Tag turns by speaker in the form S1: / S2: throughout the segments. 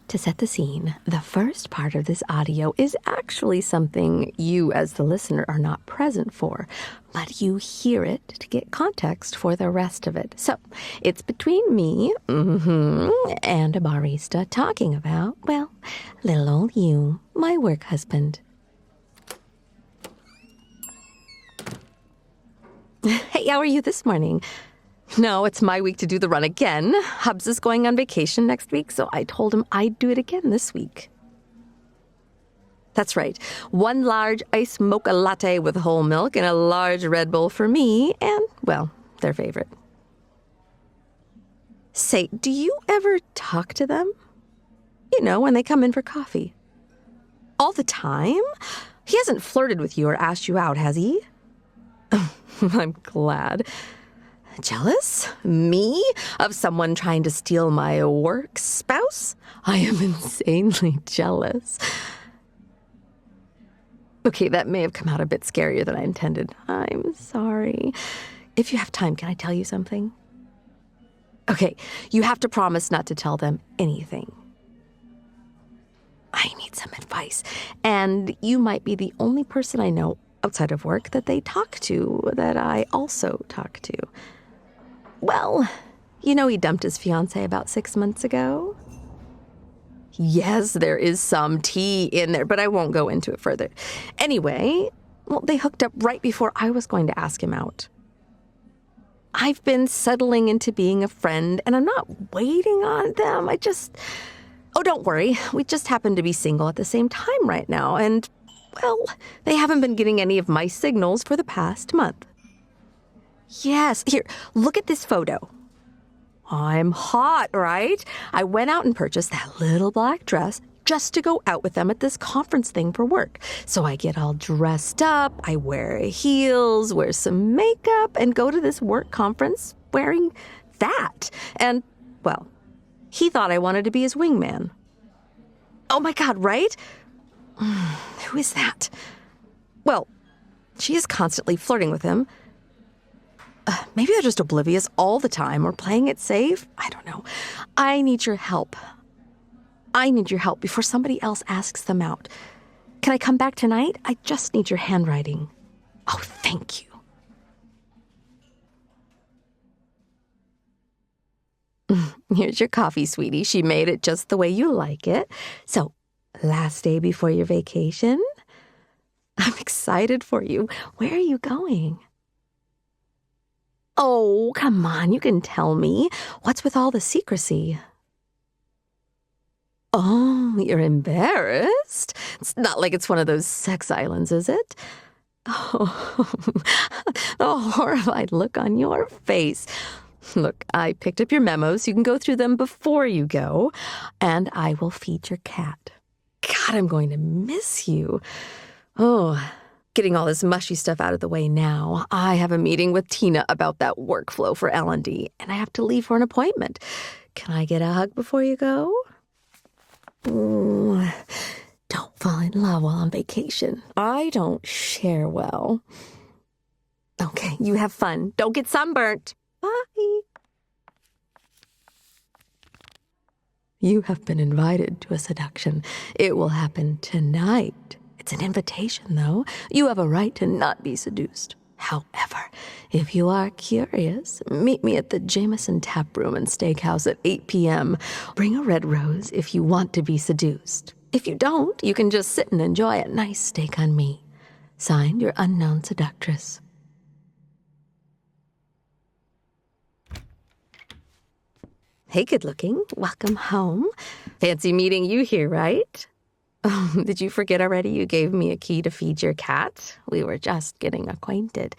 S1: To set the scene, the first part of this audio is actually something you as the listener are not present for, but you hear it to get context for the rest of it. So, it's between me and a barista talking about, well, little old you, my work husband. Hey, how are you this morning? No, it's my week to do the run again. Hubs is going on vacation next week, so I told him I'd do it again this week. That's right. 1 large iced mocha latte with whole milk and a large Red Bull for me and, well, their favorite. Say, do you ever talk to them? You know, when they come in for coffee. All the time? He hasn't flirted with you or asked you out, has he? I'm glad. Jealous? Me? Of someone trying to steal my work spouse? I am insanely jealous. Okay, that may have come out a bit scarier than I intended. I'm sorry. If you have time, can I tell you something? Okay, you have to promise not to tell them anything. I need some advice. And you might be the only person I know outside of work that they talk to that I also talk to. Well, you know he dumped his fiancée about 6 months ago? Yes, there is some tea in there, but I won't go into it further. Anyway, well, they hooked up right before I was going to ask him out. I've been settling into being a friend, and I'm not waiting on them. Oh, don't worry. We just happen to be single at the same time right now, and, well, they haven't been getting any of my signals for the past month. Yes, here, look at this photo. I'm hot, right? I went out and purchased that little black dress just to go out with them at this conference thing for work. So I get all dressed up, I wear heels, wear some makeup, and go to this work conference wearing that. And, well, he thought I wanted to be his wingman. Oh my God, right? Who is that? Well, she is constantly flirting with him. Maybe they're just oblivious all the time or playing it safe. I don't know. I need your help. I need your help before somebody else asks them out. Can I come back tonight? I just need your handwriting. Oh, thank you. Here's your coffee, sweetie. She made it just the way you like it. So, last day before your vacation? I'm excited for you. Where are you going? Oh, come on, you can tell me. What's with all the secrecy? Oh, you're embarrassed? It's not like it's one of those sex islands, is it? Oh, the horrified look on your face. Look, I picked up your memos. So you can go through them before you go, and I will feed your cat. God, I'm going to miss you. Oh, getting all this mushy stuff out of the way now. I have a meeting with Tina about that workflow for L&D, and I have to leave for an appointment. Can I get a hug before you go? Don't fall in love while on vacation. I don't share well. Okay, you have fun. Don't get sunburnt. Bye. You have been invited to a seduction. It will happen tonight. It's an invitation, though. You have a right to not be seduced. However, if you are curious, meet me at the Jameson Tap Room and Steakhouse at 8 p.m. Bring a red rose if you want to be seduced. If you don't, you can just sit and enjoy a nice steak on me. Signed, your unknown seductress. Hey, good looking. Welcome home. Fancy meeting you here, right? Oh, did you forget already you gave me a key to feed your cat? We were just getting acquainted.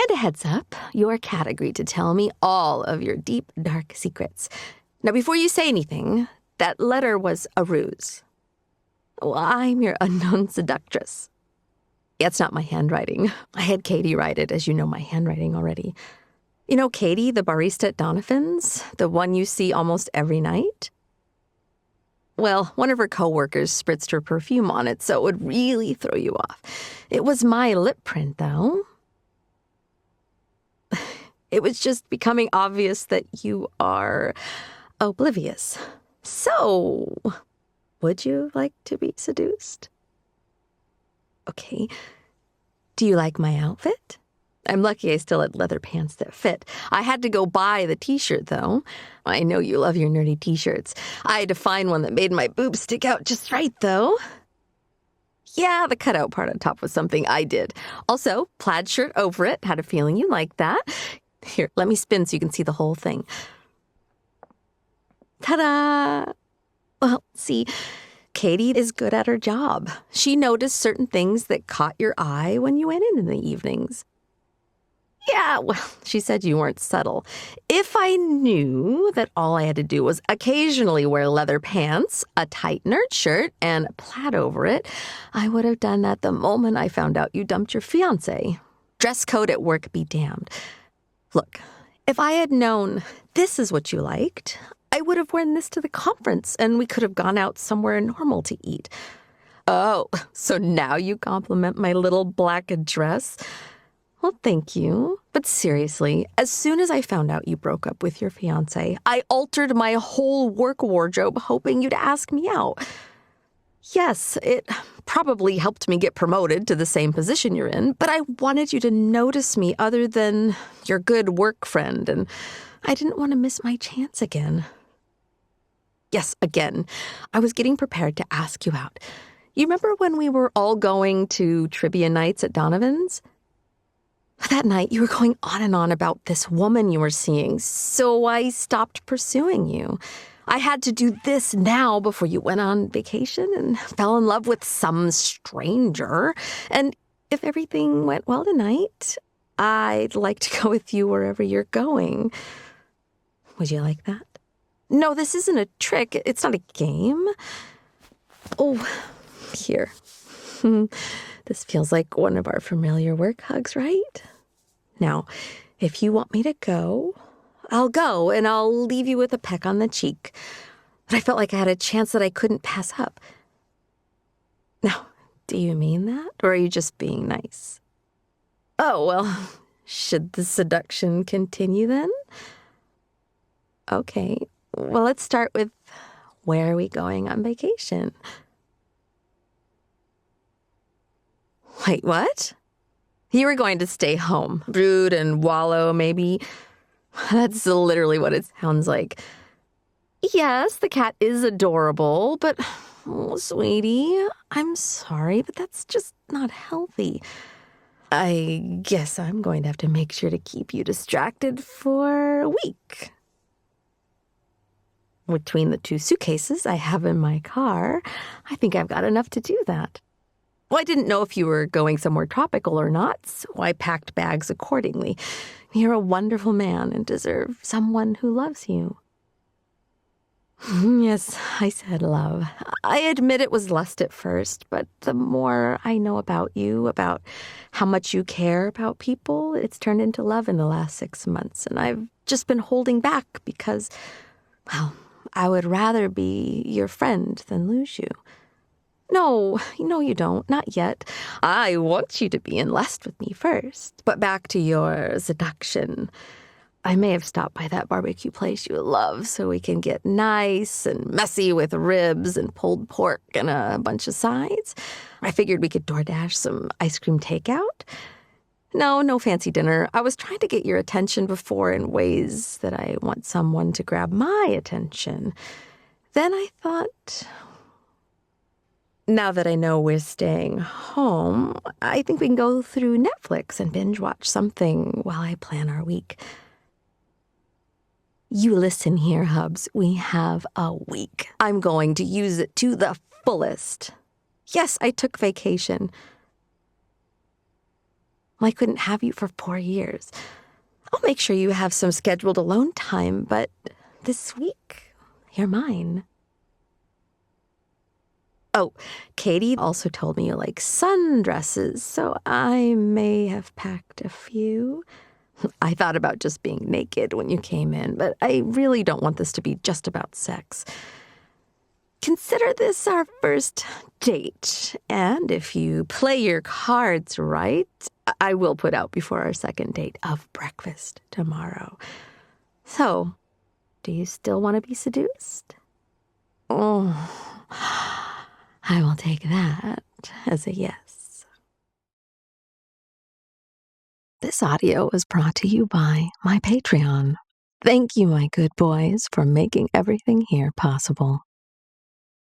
S1: And a heads up, your cat agreed to tell me all of your deep, dark secrets. Now, before you say anything, that letter was a ruse. Well, I'm your unknown seductress. Yeah, it's not my handwriting. I had Katie write it, as you know my handwriting already. You know Katie, the barista at Donovan's? The one you see almost every night? Well, one of her coworkers spritzed her perfume on it, so it would really throw you off. It was my lip print, though. It was just becoming obvious that you are oblivious. So, would you like to be seduced? Okay. Do you like my outfit? I'm lucky I still had leather pants that fit. I had to go buy the t-shirt, though. I know you love your nerdy t-shirts. I had to find one that made my boobs stick out just right, though. Yeah, the cutout part on top was something I did. Also, plaid shirt over it. Had a feeling you liked that. Here, let me spin so you can see the whole thing. Ta-da! Well, see, Katie is good at her job. She noticed certain things that caught your eye when you went in the evenings. Yeah, well, she said you weren't subtle. If I knew that all I had to do was occasionally wear leather pants, a tight nerd shirt, and a plaid over it, I would have done that the moment I found out you dumped your fiancé. Dress code at work be damned. Look, if I had known this is what you liked, I would have worn this to the conference, and we could have gone out somewhere normal to eat. Oh, so now you compliment my little black dress? Well, thank you. But seriously, as soon as I found out you broke up with your fiancé, I altered my whole work wardrobe hoping you'd ask me out. Yes, it probably helped me get promoted to the same position you're in, but I wanted you to notice me other than your good work friend, and I didn't want to miss my chance again. Yes, again, I was getting prepared to ask you out. You remember when we were all going to trivia nights at Donovan's? That night, you were going on and on about this woman you were seeing, so I stopped pursuing you. I had to do this now before you went on vacation and fell in love with some stranger. And if everything went well tonight, I'd like to go with you wherever you're going. Would you like that? No, this isn't a trick. It's not a game. Oh, here. This feels like one of our familiar work hugs, right? Now, if you want me to go, I'll go, and I'll leave you with a peck on the cheek. But I felt like I had a chance that I couldn't pass up. Now, do you mean that, or are you just being nice? Oh, well, should the seduction continue then? Okay, well, let's start with, where are we going on vacation? Wait, what? You were going to stay home, brood and wallow, maybe? That's literally what it sounds like. Yes, the cat is adorable, but, oh, sweetie, I'm sorry, but that's just not healthy. I guess I'm going to have to make sure to keep you distracted for a week. Between the 2 suitcases I have in my car, I think I've got enough to do that. Well, I didn't know if you were going somewhere tropical or not, so I packed bags accordingly. You're a wonderful man and deserve someone who loves you. Yes, I said love. I admit it was lust at first, but the more I know about you, about how much you care about people, it's turned into love in the last 6 months, and I've just been holding back because, well, I would rather be your friend than lose you. No, you don't. Not yet. I want you to be in lust with me first. But back to your seduction. I may have stopped by that barbecue place you love so we can get nice and messy with ribs and pulled pork and a bunch of sides. I figured we could DoorDash some ice cream takeout. No fancy dinner. I was trying to get your attention before in ways that I want someone to grab my attention. Then I thought, now that I know we're staying home, I think we can go through Netflix and binge watch something while I plan our week. You listen here, Hubs. We have a week. I'm going to use it to the fullest. Yes, I took vacation. I couldn't have you for 4 years. I'll make sure you have some scheduled alone time, but this week, you're mine. Oh, Katie also told me you like sundresses, so I may have packed a few. I thought about just being naked when you came in, but I really don't want this to be just about sex. Consider this our first date, and if you play your cards right, I will put out before our second date of breakfast tomorrow. So, do you still want to be seduced? Oh, I will take that as a yes. This audio was brought to you by my Patreon. Thank you, my good boys, for making everything here possible.